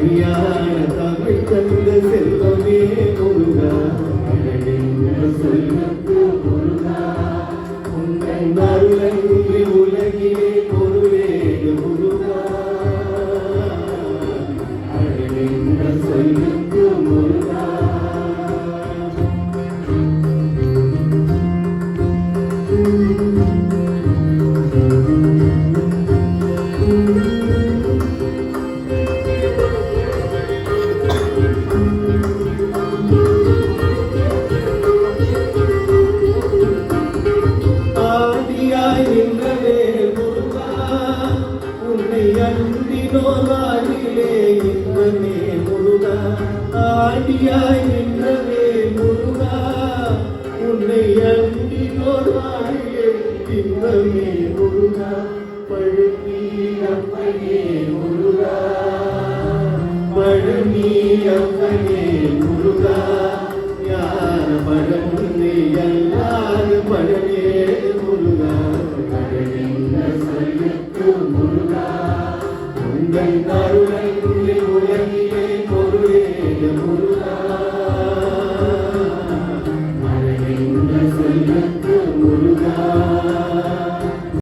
கனியான தமிழ் தந்த செல்வமே முருகா சொல்லுக்கு முருகா உங்கள் அருளன்றி உலகிலே பொருளேது முருகா சொல்லுக்கு முருகா அன்பினோர் வாழிலே இன்பமே முருகா ஆடியாய் நின்றவே முருகா உன்னை அன்பினோர் வாழிலே இன்பமே முருகா பழனி அப்பனே முருகா பழனி அப்பனே முருகா யார பழமுன்னே எல்லாரு பழனே முருகா பழனி சொல்லுக்கு முருகா உங்கள் அருளை